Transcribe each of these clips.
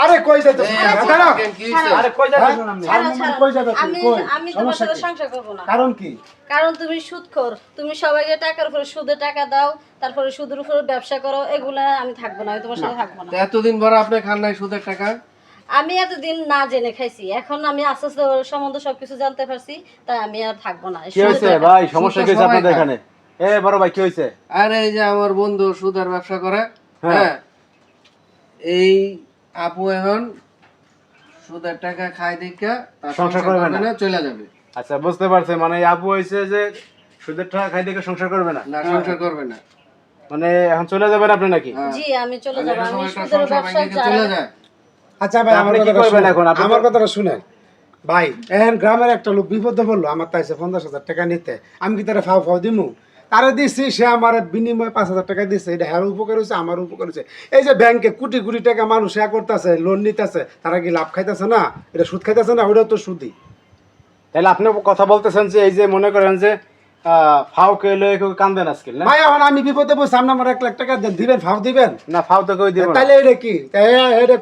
আরে কই যাইতেছ দাঁড়াও আরে কই যাচ্ছেন আপনি? কই যাবেন আমি তোমার সাথে সংসার করব না। কারণ কি? কারণ তুমি সুদখোর, তুমি সবাইকে টাকার উপরে সুদে টাকা দাও, তারপরে সুদের উপরে ব্যবসা করো, এগুলা আমি থাকবো না, আমি তোমার সাথে থাকবো না। এতদিন পর আপনি খান নাই সুদের টাকা? আমি এতদিন না জেনে খাইছি, এখন আমি আস্তে আস্তে ওর সম্বন্ধে সবকিছু জানতে পারছি, তাই আমি আর থাকবো না। কি হইছে ভাই? সমস্যা কি হইছে আপনাদের এখানে? এ বড় ভাই কি হইছে? আরে এই যে আমার বন্ধু সুদের ব্যবসা করে, হ্যাঁ, এই আপু এখন সুদের টাকা খায় দেখা তার সংসার করবে না, চলে যাবে। আচ্ছা বুঝতে পারছি, মানে এই আপু হইছে যে সুদের টাকা খাই দেখে সংসার করবে না। না, সংসার করবে না, মানে এখন চলে যাবেন আপনি নাকি? জি আমি চলে যাব, আমি সুদের সংসার ব্যবসা ভাঙে চলে যায়। আচ্ছা ভাই আপনি কি করবেন এখন? আপনি আমার কথাটা শুনেন ভাই। এখন গ্রামের একটা লোক বিপদে পড়লো, আমার তাইছে 50,000 টাকা নিতে, আমি কি তারা ফাও ফাও দিমু? তারা দিচ্ছি, সে আমার বিনিময়ে 5,000 টাকা দিচ্ছে, এটা হ্যার উপকার হয়েছে, আমার উপকার হয়েছে। এই যে ব্যাংকে কোটি কোটি টাকা মানুষ করতেছে, লোন নিতেছে, তারা কি লাভ খাইতেছে না? এটা সুদ খাইতেছে না? ওটা তো সুদি। তাহলে আপনি কথা বলতেছেন যে এই যে মনে করেন যে ফাও কেলে কেউ কান্দেন আজকাল না? ভাই এখন আমি বিপদে পড়ছি, আপনি আমার 1 লাখ টাকা দিবেন, ফাও দিবেন না, ফাও তো কেউ দিবেন না। তাহলে এটা কি? এটা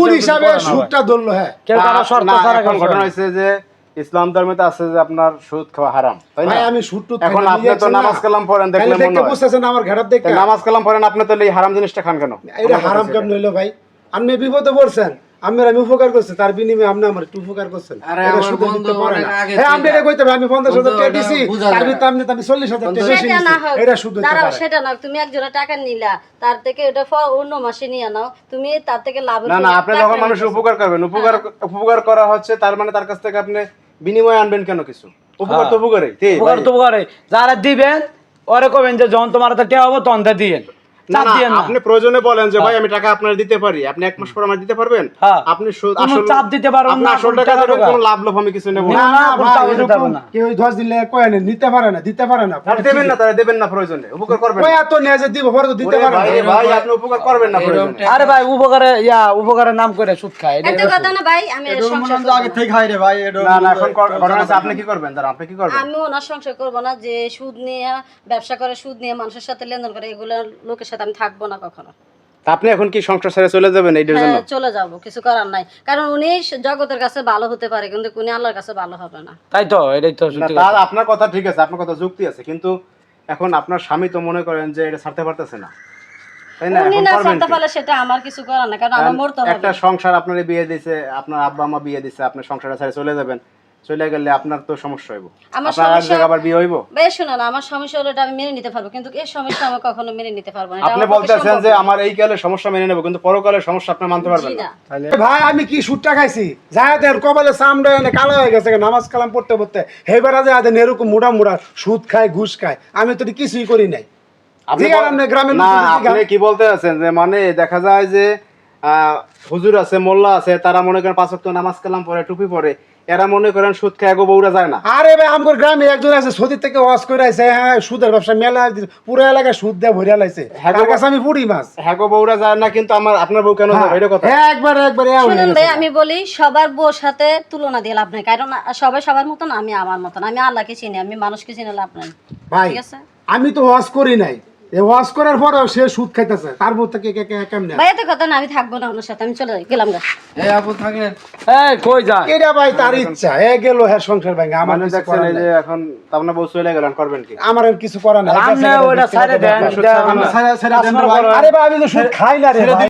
কোন হিসাবে সুদটা ধরলো? হ্যাঁ কেউ কারো শর্ত ছাড়া এখন ঘটনা হইছে যে ইসলাম ধর্মেতে আছে যে আপনার সুদ খাওয়া হারাম, তাই না? ভাই আমি সুদ টুদ এখন আপনি তো নামাজ কালাম পড়েন, দেখলে মনে হয় বুঝতেছেন আমার ঘাড়াপ দেখে। নামাজ কালাম পড়েন, আপনি তাহলে এই হারাম জিনিসটা খান কেন? এটা হারাম কেমন হইলো ভাই? আপনি বিপদে পড়ছেন, আমি উপকার করছি, তার বিনিময়ে আপনি আমার একটু উপকার করছেন। আরে এটা আমার সুদে বন্ধু দিতে পারে অনেক না। আগে হ্যাঁ আমি এটা কইতে ভাই, আমি 50,000 টাকা দিছি, বুঝা তার যায়। ভিতরে আপনি 40,000 টাকা বেশি সেটা না হোক, দিছি, এটা সুদ হইতে দাঁড়াও, পারে। সেটা না, তুমি একজনের টাকা নিলা, তার থেকে এটা অন্য মাসে নিয়ে নাও, তুমি তার থেকে লাভ না না, আপনি যখন মানুষের উপকার করবেন, উপকার করা হচ্ছে, তার মানে তার কাছ থেকে আপনি বিনিময় আনবেন কেন কিছু? উপকার তো উপকারই, ঠিক? উপকার তো উপকারই, যারা দিবেন ওরে কবেন যে যখন তোমার হাতে টেয়া হবো তখন তা দিয়েন। না না, আপনি প্রয়োজনে বলেন যে ভাই আমি টাকা আপনার দিতে পারি, আপনি 1 মাস পর আমার দিতে পারবেন। হ্যাঁ। আপনি কোনো চাপ দিতে পারবেন আপনি না, আসল টাকা কোনো দেবেন, টাকা কোনো লাভ লোভ আমি কিছু নেব না। না, না কোনো ভাই, চাপ দিতে এরকম পারবেন না। কেউ 10 দিলে কয় না, নিতে পারে না, দিতে পারে না। তাহলে দেবেন না, তাহলে দেবেন না প্রয়োজনে, উপকার করবেন কয় না। এত নিয়ে যে দিব, পরে তো দিতে ওরে পারে না। ভাই, ভাই আপনি উপকার করবেন না প্রয়োজনে। আরে ভাই উপকারের নাম করে সুদ খায়, এটা একটা কথা না ভাই, আমি এর সংসার করব না। না না, এখন ঘটনা আছে, আপনি কি করবেন? দাঁড়া, আপনি কি করবেন? আমি ওনার সংসার করব না, যে সুদ নিয়ে ব্যবসা করে, সুদ নিয়ে মানুষের সাথে লেনদেন করে, এগুলো লোকের সাথে আমি থাকবো না কখনো। তা আপনি এখন কি সংসার ছেড়ে চলে যাবেন এইটার জন্য? হ্যাঁ চলে যাব, কিছু করার নাই, কারণ উনি জগতের কাছে ভালো হতে পারে, কিন্তু উনি আল্লাহর কাছে ভালো হবে না। তাই তো, এটাই তো না, সত্যি তার কথা। আপনার কথা ঠিক আছে, আপনার কথা যুক্তি আছে, কিন্তু এখন আপনার স্বামী তো মনে করেন যে এটা ছাড়তে পারতেছে না, তাই না? উনি এখন না করবেন ছাড়তে কি? পারলে সেটা আমার কিছু করার না, কারণ আমার মরতে হবে। একটা সংসার আপনার বিয়ে দিয়েছে, আপনার আব্বা আম্মা বিয়ে দিয়েছে, আপনি সংসারে ছেড়ে চলে যাবেন, চলে গেলে আপনার তো সমস্যা হইব, আমার আপনার এক জায়গায় আবার বিয়ে হইব। বেশ শোনো না, আমার সমস্যা হলো এটা আমি মেনে নিতে পারবো, কিন্তু এই সমস্যা আমি কখনো মেনে নিতে পারবো না। এটা আপনি আমার পক্ষে বলতেছেন সম্ভব যে না। আমার এই কালে সমস্যা মেনে নেব, কিন্তু পরকালের সমস্যা আপনি মানতে পারবেন জি না। না। ভাই আমি কি সুদটা খাইছি? যাদের কপালে চামড়া এনে কালো হয়ে গেছে, নামাজ কালাম পড়তে পড়তে হেবেরা যে আদেন এরকম মুড়া মুড়া সুদ খায়, ঘুষ খায়, আমি তো কিছুই করি নাই। আপনি জিগান আপনি গ্রামের না, লোকদের জিগান। আপনি কি বলতে আছেন যে মানে দেখা যায় যে হুজুর আছে, মোল্লা আছে, তারা মনে করেন 5 ওয়াক্ত নামাজ কালাম পড়ে, টুপি পরে, এরা মনে করেন সুদ খায় গো বউরা যায় না। আরে ভাই আমার গ্রামে একজন আছে, সৌদি থেকে ওয়াজ করে আইছে, হ্যাঁ সুদের ব্যবসা মেলা পুরো এলাকায় সুদ দিয়ে ভরিয়া লাইছে, তার কাছে আমি পুরি মাছ। হ্যাঁ গো বউরা যায় না, কিন্তু আপনার বউ কেন যাবে? এটা কথা। একবার শুনুন ভাই, আমি বলি সবার বউর সাথে তুলনা দিয়ে লাভ নাই, কারণ সবাই সবার মতন, আমি আমার মতন, আমি আল্লাহকে চিনি, আমি মানুষকে চিনি, লাভ নাই। ভাই ঠিক আছে আমি তো ওয়াজ করি নাই, এই ওয়াজ করার পরেও সে সুদ খাইতেছে, তার বউ থেকে কেমনে? ভাই এত কথা না, আমি থাকবো না ওনার সাথে, আমি চলে গেলাম গা। এই আপু থাকেন। এই কই যায়? এটা ভাই তার ইচ্ছা, এ গেল হ্যাঁ সংসার ভাঙা, আমার মানে কিছু দেখছেন করার এই যে নাই। এখন আপনার বউ চলে গেলেন, করবেন কি? আমার আর কিছু করার নাই। আপনি ওটা ছাড়ে দেন, সুদ ছাড়বেন না? আরে ভাই আমি তো সুদ খাই না রে ভাই।